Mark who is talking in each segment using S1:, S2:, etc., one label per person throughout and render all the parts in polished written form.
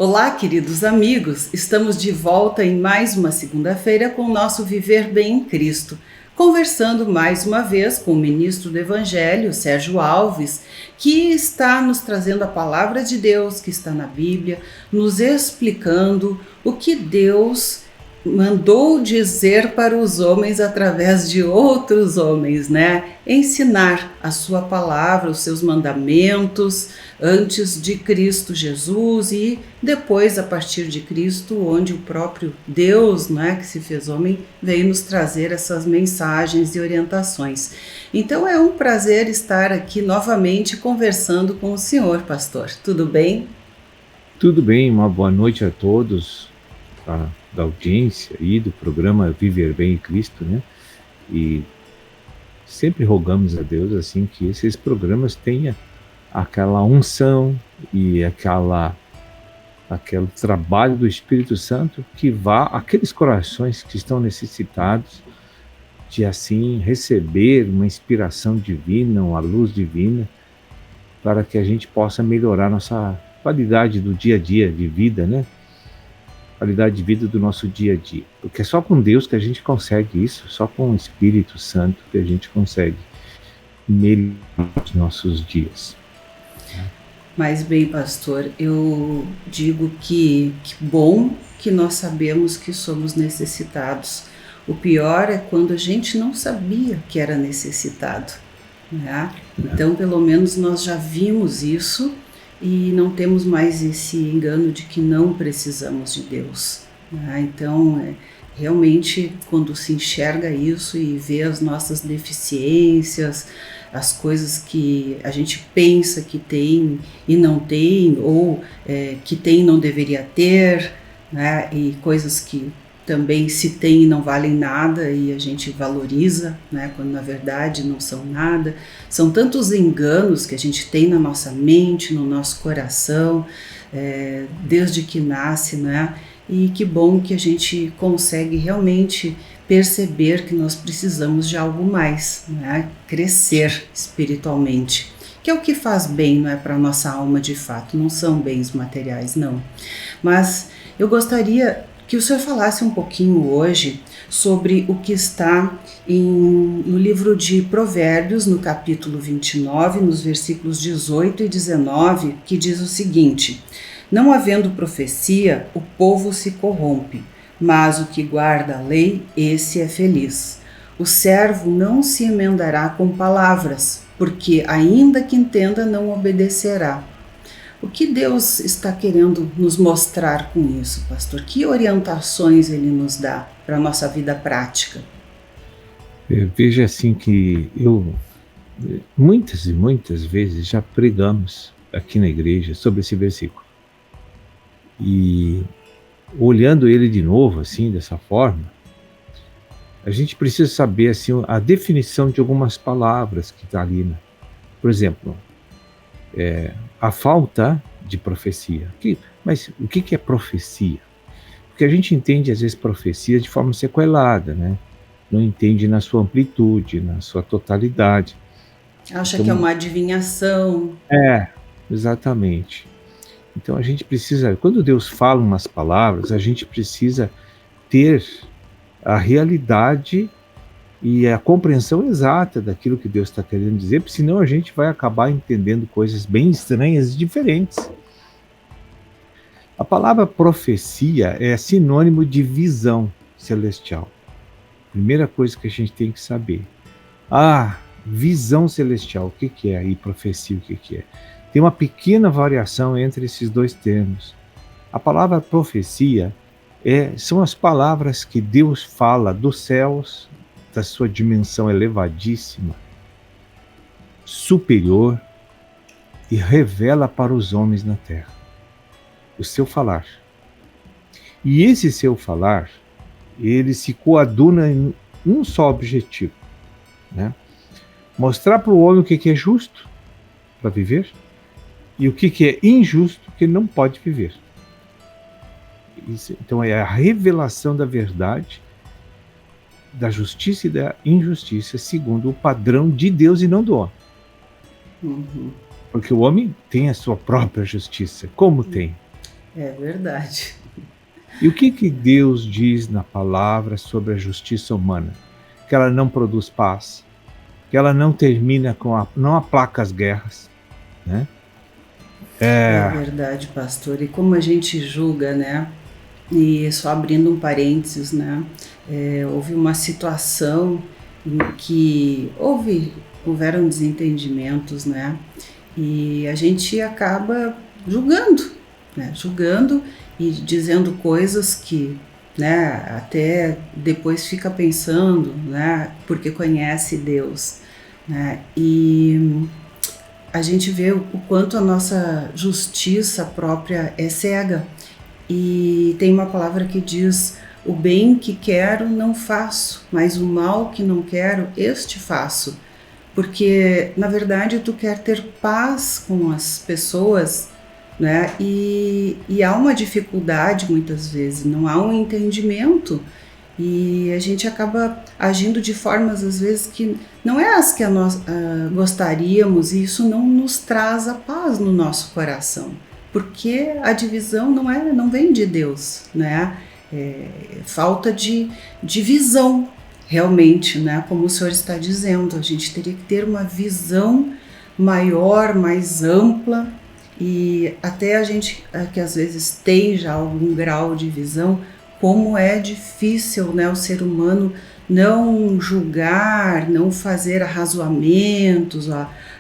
S1: Olá, queridos amigos! Estamos de volta em mais uma segunda-feira com o nosso Viver Bem em Cristo, conversando mais uma vez com o ministro do Evangelho, Sérgio Alves, que está nos trazendo a palavra de Deus que está na Bíblia, nos explicando o que Deus mandou dizer para os homens através de outros homens, né? Ensinar a sua palavra, os seus mandamentos, antes de Cristo Jesus e depois a partir de Cristo, onde o próprio Deus, né, que se fez homem, veio nos trazer essas mensagens e orientações. Então é um prazer estar aqui novamente conversando com o senhor, pastor. Tudo bem?
S2: Tudo bem, uma boa noite a todos da audiência e do programa Viver Bem em Cristo, né? E sempre rogamos a Deus assim que esses programas tenham aquela unção e aquele trabalho do Espírito Santo que vá àqueles corações que estão necessitados de assim receber uma inspiração divina, uma luz divina, para que a gente possa melhorar nossa qualidade do dia a dia de vida, né? Qualidade de vida do nosso dia a dia. Porque é só com Deus que a gente consegue isso, só com o Espírito Santo que a gente consegue melhorar os nossos dias.
S1: Mas bem, pastor, eu digo que bom que nós sabemos que somos necessitados. O pior é quando a gente não sabia que era necessitado, né? Então, pelo menos nós já vimos isso e não temos mais esse engano de que não precisamos de Deus, né? Então, realmente, quando se enxerga isso e vê as nossas deficiências, as coisas que a gente pensa que tem e não tem, ou que tem e não deveria ter, né? E coisas que também se tem e não valem nada e a gente valoriza, né? Quando na verdade não são nada. São tantos enganos que a gente tem na nossa mente, no nosso coração, desde que nasce, né? E que bom que a gente consegue realmente perceber que nós precisamos de algo mais, né? Crescer espiritualmente, que é o que faz bem, não é, para a nossa alma de fato, não são bens materiais, não. Mas eu gostaria que o senhor falasse um pouquinho hoje sobre o que está no livro de Provérbios, no capítulo 29, nos versículos 18 e 19, que diz o seguinte: não havendo profecia, o povo se corrompe, mas o que guarda a lei, esse é feliz. O servo não se emendará com palavras, porque ainda que entenda, não obedecerá. O que Deus está querendo nos mostrar com isso, pastor? Que orientações Ele nos dá para a nossa vida prática?
S2: Veja assim que muitas e muitas vezes já pregamos aqui na igreja sobre esse versículo. E olhando ele de novo, assim, dessa forma, a gente precisa saber assim, a definição de algumas palavras que está ali, né? Por exemplo, a falta de profecia. Mas o que é profecia? Porque a gente entende, às vezes, profecia de forma sequelada, né? Não entende na sua amplitude, na sua totalidade.
S1: Acha
S2: Então,
S1: que é uma adivinhação?
S2: Exatamente. Então a gente precisa, quando Deus fala umas palavras, a gente precisa ter a realidade e a compreensão exata daquilo que Deus está querendo dizer, porque senão a gente vai acabar entendendo coisas bem estranhas e diferentes. A palavra profecia é sinônimo de visão celestial. Primeira coisa que a gente tem que saber. Visão celestial, o que é? E profecia, o que é? Tem uma pequena variação entre esses dois termos. A palavra profecia são as palavras que Deus fala dos céus, da sua dimensão elevadíssima, superior, e revela para os homens na terra o seu falar. E esse seu falar, ele se coaduna em um só objetivo, né? Mostrar para o homem o que é justo para viver e o que é injusto que ele não pode viver. Então é a revelação da verdade, da justiça e da injustiça segundo o padrão de Deus e não do homem.
S1: Uhum.
S2: Porque o homem tem a sua própria justiça. Como tem?
S1: É verdade.
S2: E o que Deus diz na palavra sobre a justiça humana? Que ela não produz paz, que ela não termina não aplaca as guerras, né?
S1: É
S2: É,
S1: verdade, pastor. E como a gente julga, né? E só abrindo um parênteses, né? Houve uma situação em que houveram desentendimentos, né? E a gente acaba julgando, né? Julgando e dizendo coisas que, né? Até depois fica pensando, né? Porque conhece Deus, né? E a gente vê o quanto a nossa justiça própria é cega. E tem uma palavra que diz: o bem que quero não faço, mas o mal que não quero, este faço. Porque, na verdade, tu quer ter paz com as pessoas, né? E há uma dificuldade muitas vezes, não há um entendimento. E a gente acaba agindo de formas, às vezes, que não é as que nós gostaríamos, e isso não nos traz a paz no nosso coração. Porque a divisão não vem de Deus, né? Falta de visão, realmente, né? Como o senhor está dizendo, a gente teria que ter uma visão maior, mais ampla, e até a gente que às vezes tem já algum grau de visão, como é difícil, né, o ser humano não julgar, não fazer arrazoamentos,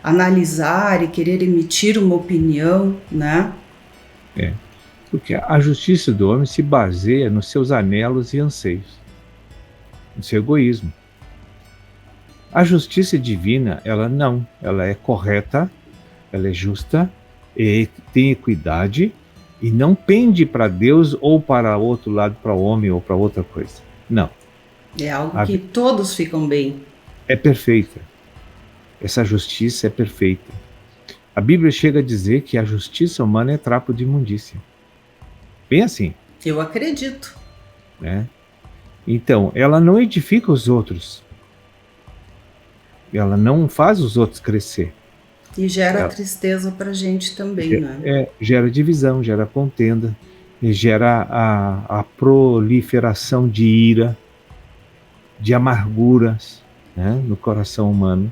S1: analisar e querer emitir uma opinião, né?
S2: porque a justiça do homem se baseia nos seus anelos e anseios, no seu egoísmo. A justiça divina, ela é correta, ela é justa, e tem equidade e não pende para Deus ou para outro lado, para o homem ou para outra coisa. Não.
S1: É algo que todos ficam bem.
S2: É perfeita. Essa justiça é perfeita. A Bíblia chega a dizer que a justiça humana é trapo de imundícia. Bem assim.
S1: Eu acredito.
S2: Né? Então, ela não edifica os outros. Ela não faz os outros crescer.
S1: E gera tristeza pra gente também, né?
S2: Gera divisão, gera contenda, gera a proliferação de ira, de amarguras, né, no coração humano.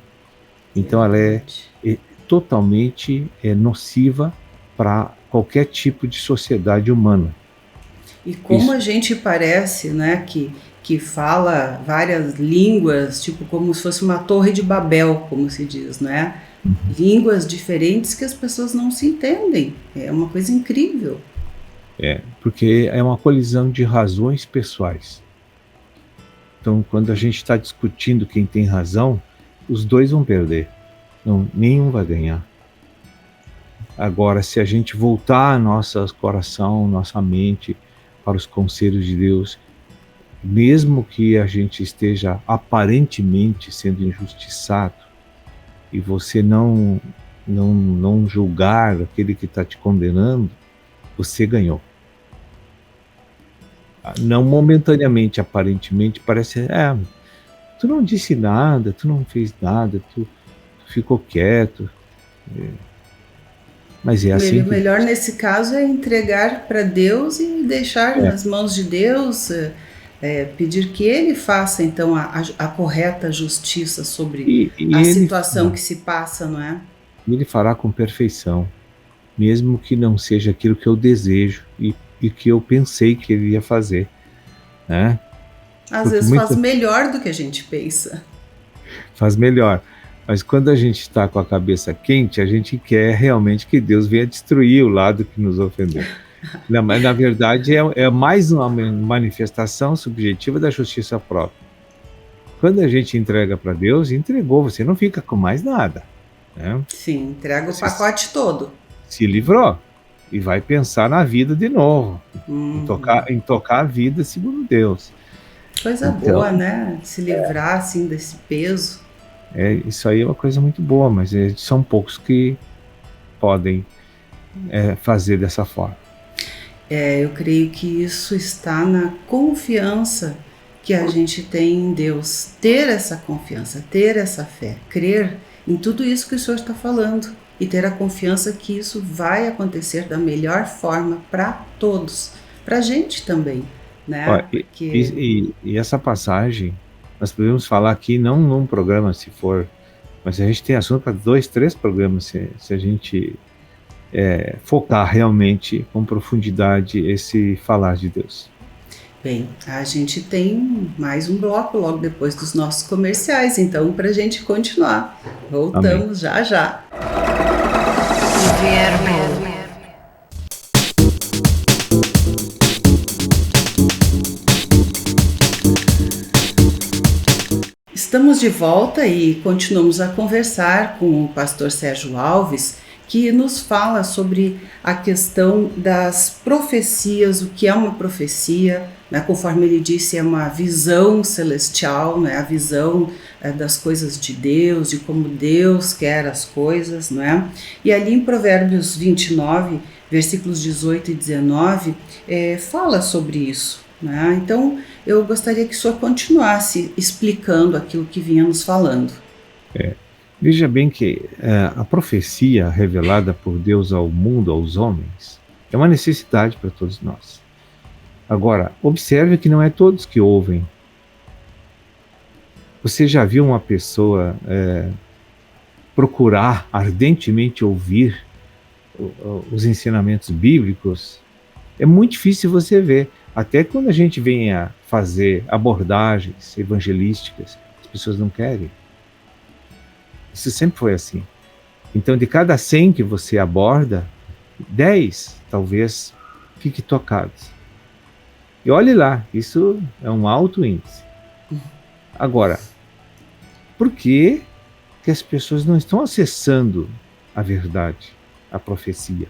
S2: Então ela é totalmente nociva para qualquer tipo de sociedade humana.
S1: E como a gente parece, né, que fala várias línguas, tipo como se fosse uma torre de Babel, como se diz, né? Línguas diferentes que as pessoas não se entendem. É uma coisa incrível.
S2: Porque é uma colisão de razões pessoais. Então, quando a gente está discutindo quem tem razão, os dois vão perder. Não, nenhum vai ganhar. Agora, se a gente voltar nosso coração, nossa mente para os conselhos de Deus, mesmo que a gente esteja aparentemente sendo injustiçado, e você não julgar aquele que está te condenando, você ganhou. Não momentaneamente, aparentemente, parece, tu não disse nada, tu não fez nada, tu ficou quieto. Mas é assim.
S1: O melhor nesse caso é entregar para Deus e deixar nas mãos de Deus, pedir que Ele faça então a correta justiça sobre a situação que se passa, não é?
S2: Ele fará com perfeição, mesmo que não seja aquilo que eu desejo e que eu pensei que Ele ia fazer, né?
S1: Às vezes faz melhor do que a gente pensa.
S2: Faz melhor. Mas quando a gente está com a cabeça quente, a gente quer realmente que Deus venha destruir o lado que nos ofendeu. Mas, na verdade, é mais uma manifestação subjetiva da justiça própria. Quando a gente entrega para Deus, entregou, você não fica com mais nada. Né?
S1: Sim, entrega o pacote todo.
S2: Se livrou e vai pensar na vida de novo, em tocar a vida segundo Deus.
S1: Coisa boa, né? Se livrar assim desse peso.
S2: Isso aí é uma coisa muito boa, mas são poucos que podem fazer dessa forma.
S1: Eu creio que isso está na confiança que a gente tem em Deus. Ter essa confiança, ter essa fé, crer em tudo isso que o senhor está falando. e ter a confiança que isso vai acontecer da melhor forma para todos, para a gente também,
S2: Ó,
S1: né? Porque,
S2: e essa passagem, nós podemos falar aqui, não num programa, se for, mas a gente tem assunto para 2, 3 programas, se a gente focar realmente com profundidade esse falar de Deus.
S1: bem, a gente tem mais um bloco logo depois dos nossos comerciais, então para a gente continuar.
S2: Amém.
S1: Voltamos já já.
S3: Viver bem.
S1: Estamos de volta e continuamos a conversar com o pastor Sérgio Alves, que nos fala sobre a questão das profecias, o que é uma profecia, né? Conforme ele disse, é uma visão celestial, né? A visão das coisas de Deus, de como Deus quer as coisas, né? E ali em Provérbios 29, versículos 18 e 19, fala sobre isso, né? Então, eu gostaria que o senhor continuasse explicando aquilo que vínhamos falando.
S2: Veja bem que a profecia revelada por Deus ao mundo, aos homens, é uma necessidade para todos nós. Agora, observe que não é todos que ouvem. Você já viu uma pessoa procurar ardentemente ouvir os ensinamentos bíblicos? É muito difícil você ver. Até quando a gente vem a fazer abordagens evangelísticas, as pessoas não querem. Isso sempre foi assim. Então, de cada 100 que você aborda, 10 talvez fique tocados. E olhe lá, isso é um alto índice. Agora, por que as pessoas não estão acessando a verdade, a profecia?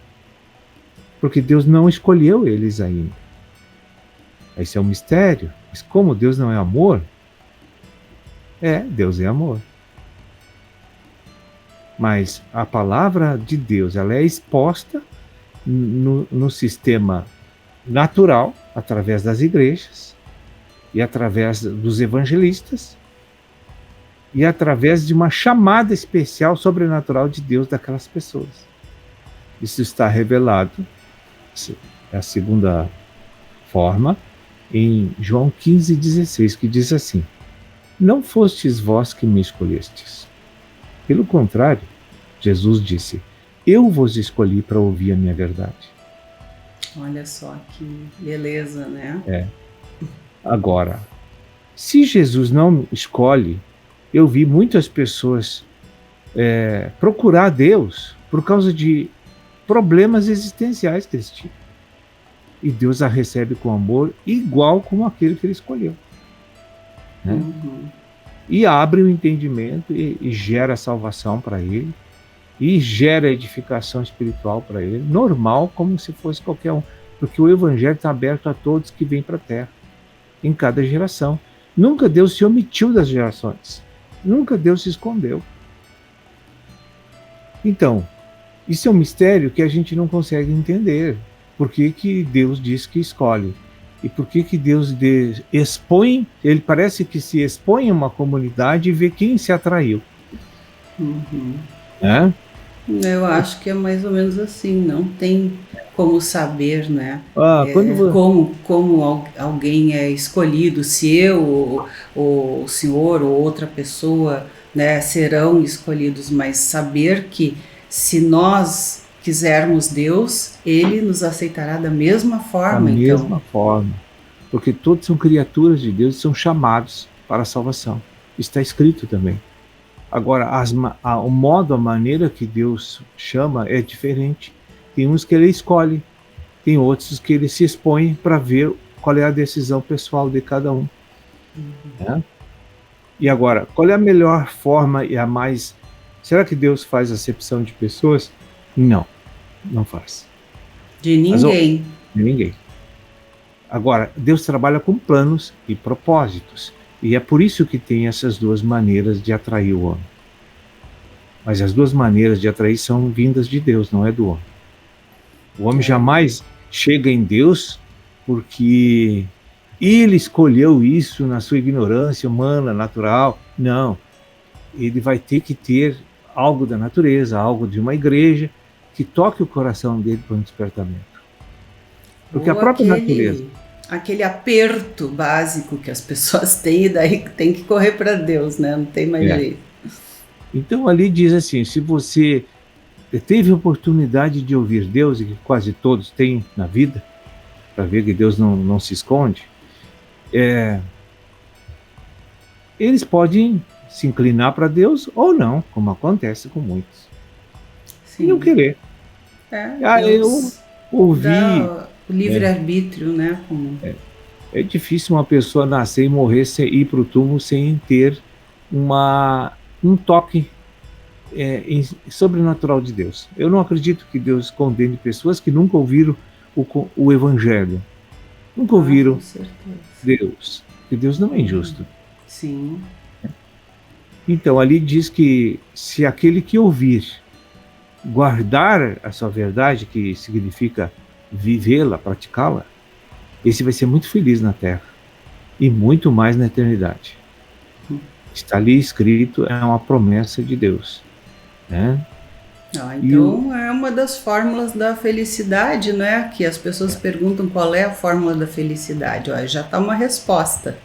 S2: Porque Deus não escolheu eles ainda. Esse é um mistério. Mas como Deus não é amor? Deus é amor. Mas a palavra de Deus, ela é exposta no sistema natural, através das igrejas, e através dos evangelistas, e através de uma chamada especial sobrenatural de Deus daquelas pessoas. Isso está revelado, é a segunda forma, em João 15,16, que diz assim: não fostes vós que me escolhestes. Pelo contrário, Jesus disse: eu vos escolhi para ouvir a minha verdade.
S1: Olha só que beleza, né?
S2: Agora, se Jesus não escolhe, eu vi muitas pessoas procurar Deus por causa de problemas existenciais que eles tinham. E Deus a recebe com amor igual como aquele que ele escolheu. Né?
S1: Uhum.
S2: E abre o entendimento e gera salvação para ele, e gera edificação espiritual para ele, normal, como se fosse qualquer um, porque o evangelho está aberto a todos que vêm para a terra, em cada geração. Nunca Deus se omitiu das gerações, nunca Deus se escondeu. Então, isso é um mistério que a gente não consegue entender. Por que Deus diz que escolhe? E por que Deus expõe, ele parece que se expõe a uma comunidade e vê quem se atraiu.
S1: Uhum.
S2: É?
S1: Eu acho que é mais ou menos assim, não tem como saber, né?
S2: Quando
S1: Como alguém é escolhido, se eu, ou o senhor, ou outra pessoa, né, serão escolhidos, mas saber que se nós quisermos Deus, Ele nos aceitará da mesma forma,
S2: da
S1: então.
S2: mesma forma, porque todos são criaturas de Deus e são chamados para a salvação. Está escrito também. Agora, o modo, a maneira que Deus chama é diferente. Tem uns que ele escolhe, tem outros que ele se expõe para ver qual é a decisão pessoal de cada um. Né? E agora, qual é a melhor forma e a mais... Será que Deus faz acepção de pessoas? Não, não faz.
S1: De ninguém.
S2: De ninguém. Agora, Deus trabalha com planos e propósitos. E é por isso que tem essas duas maneiras de atrair o homem. Mas as duas maneiras de atrair são vindas de Deus, não é do homem. O homem jamais chega em Deus porque ele escolheu isso na sua ignorância humana, natural. Não. Ele vai ter que ter algo da natureza, algo de uma igreja, que toque o coração dele para um despertamento. Porque a própria natureza...
S1: Aquele aperto básico que as pessoas têm, e daí tem que correr para Deus, né? Não tem mais jeito.
S2: Então ali diz assim, se você teve a oportunidade de ouvir Deus, e que quase todos têm na vida, para ver que Deus não se esconde, eles podem se inclinar para Deus ou não, como acontece com muitos.
S1: Sim.
S2: E não querer.
S1: Deus
S2: eu ouvi...
S1: dá o livre-arbítrio, né?
S2: É difícil uma pessoa nascer e morrer sem ir para o túmulo sem ter um toque sobrenatural de Deus. Eu não acredito que Deus condene pessoas que nunca ouviram o Evangelho. Nunca ouviram Deus. Porque Deus não é injusto.
S1: Sim.
S2: Então, ali diz que se aquele que ouvir guardar a sua verdade, que significa vivê-la, praticá-la, esse vai ser muito feliz na Terra e muito mais na eternidade. Está ali escrito, é uma promessa de Deus, né?
S1: Então é uma das fórmulas da felicidade, né? Que as pessoas perguntam qual é a fórmula da felicidade. Já está uma resposta.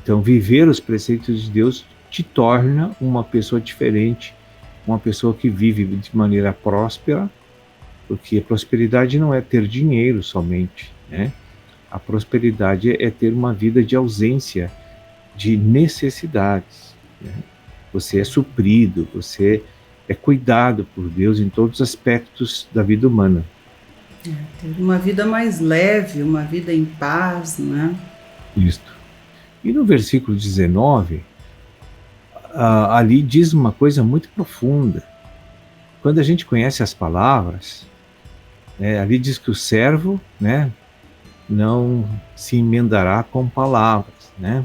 S2: Então viver os preceitos de Deus te torna uma pessoa diferente, uma pessoa que vive de maneira próspera, porque a prosperidade não é ter dinheiro somente, né? A prosperidade é ter uma vida de ausência de necessidades, né? Você é suprido, você é cuidado por Deus em todos os aspectos da vida humana.
S1: Ter uma vida mais leve, uma vida em paz, né?
S2: Isto. E no versículo 19, ali diz uma coisa muito profunda. Quando a gente conhece as palavras, ali diz que o servo, né, não se emendará com palavras, né?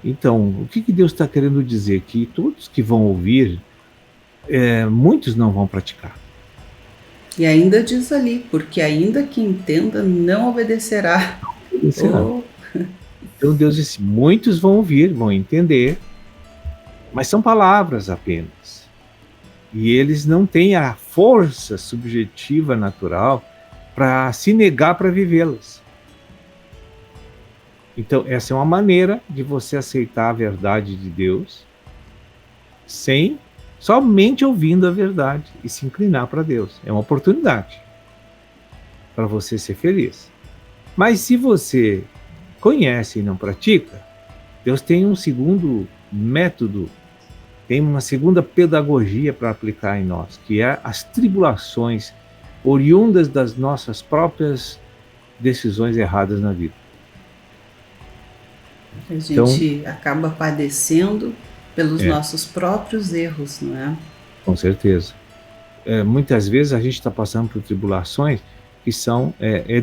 S2: Então, o que Deus está querendo dizer? Que todos que vão ouvir, muitos não vão praticar.
S1: E ainda diz ali, porque ainda que entenda, não obedecerá.
S2: Então Deus disse, muitos vão ouvir, vão entender, mas são palavras apenas. E eles não têm a força subjetiva natural para se negar para vivê-las. Então, essa é uma maneira de você aceitar a verdade de Deus somente ouvindo a verdade e se inclinar para Deus. É uma oportunidade para você ser feliz. Mas se você conhece e não pratica, Deus tem um segundo método, tem uma segunda pedagogia para aplicar em nós, que é as tribulações oriundas das nossas próprias decisões erradas na vida.
S1: A gente acaba padecendo pelos nossos próprios erros, não é?
S2: Com certeza. Muitas vezes a gente está passando por tribulações que são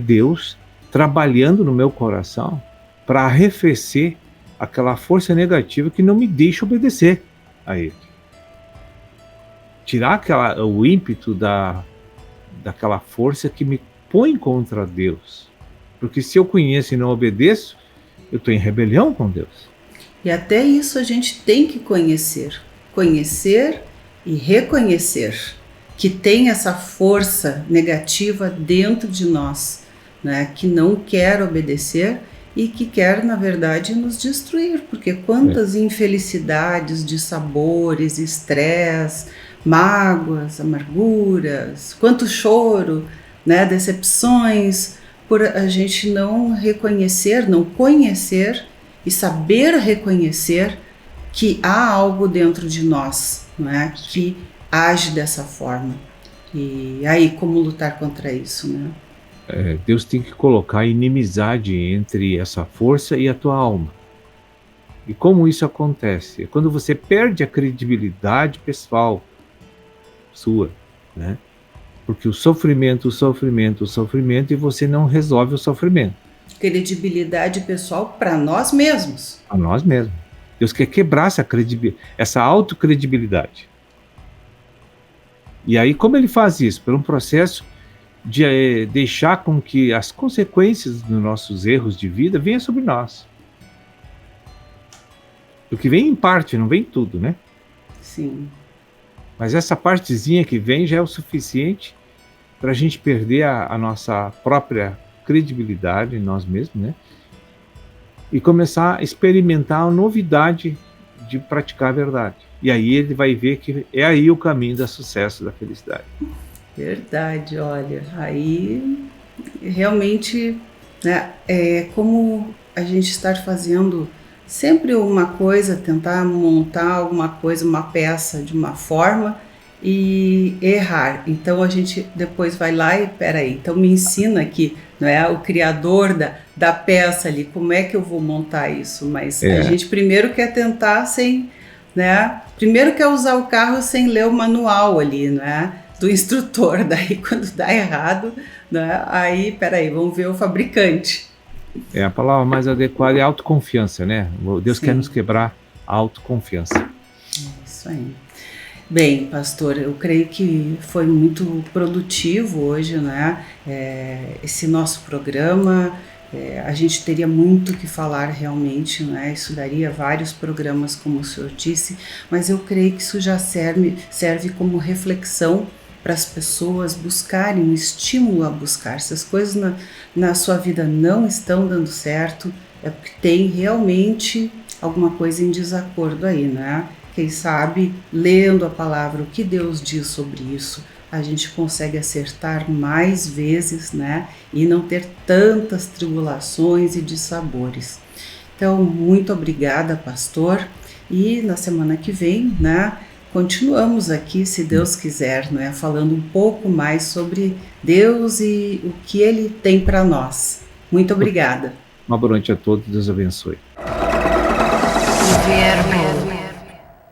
S2: Deus trabalhando no meu coração para arrefecer aquela força negativa que não me deixa obedecer a Ele. Tirar o ímpeto daquela força que me põe contra Deus. Porque se eu conheço e não obedeço, eu estou em rebelião com Deus.
S1: E até isso a gente tem que conhecer. Conhecer e reconhecer que tem essa força negativa dentro de nós, né, que não quer obedecer e que quer, na verdade, nos destruir. Porque quantas infelicidades, dissabores, estresse, mágoas, amarguras, quanto choro, né, decepções, por a gente não reconhecer, não conhecer e saber reconhecer que há algo dentro de nós, né, que age dessa forma. E aí, como lutar contra isso, né?
S2: Deus tem que colocar inimizade entre essa força e a tua alma. E como isso acontece? É quando você perde a credibilidade pessoal sua, né? Porque o sofrimento, e você não resolve o sofrimento.
S1: Credibilidade pessoal para nós mesmos.
S2: A nós mesmos. Deus quer quebrar essa autocredibilidade. E aí, como ele faz isso? Por um processo de deixar com que as consequências dos nossos erros de vida venham sobre nós. O que vem em parte, não vem tudo, né?
S1: Sim.
S2: Mas essa partezinha que vem já é o suficiente para a gente perder a nossa própria credibilidade em nós mesmos, né? E começar a experimentar a novidade de praticar a verdade. E aí ele vai ver que é aí o caminho do sucesso, da felicidade.
S1: Verdade, olha, aí realmente, né, é como a gente estar fazendo sempre uma coisa, tentar montar alguma coisa, uma peça de uma forma e errar. Então a gente depois vai lá e peraí, então me ensina aqui, não é o criador da peça ali, como é que eu vou montar isso? Mas a gente primeiro quer tentar sem, né? Primeiro quer usar o carro sem ler o manual ali, não é? Do instrutor, daí quando dá errado, né? Aí, peraí, vamos ver o fabricante.
S2: A palavra mais adequada é autoconfiança, né? Deus
S1: Sim.
S2: quer nos quebrar a autoconfiança.
S1: Isso aí. Bem, pastor, eu creio que foi muito produtivo hoje, né? Esse nosso programa. A gente teria muito que falar realmente, né? Isso daria vários programas, como o senhor disse, mas eu creio que isso já serve como reflexão para as pessoas buscarem, um estímulo a buscar. Se as coisas na sua vida não estão dando certo, é porque tem realmente alguma coisa em desacordo aí, né? Quem sabe, lendo a palavra, o que Deus diz sobre isso, a gente consegue acertar mais vezes, né? E não ter tantas tribulações e dissabores. Então, muito obrigada, pastor. E na semana que vem, né? Continuamos aqui, se Deus quiser, né? Falando um pouco mais sobre Deus e o que Ele tem para nós. Muito obrigada.
S2: Uma boa noite a todos, Deus abençoe.
S3: Viver bem.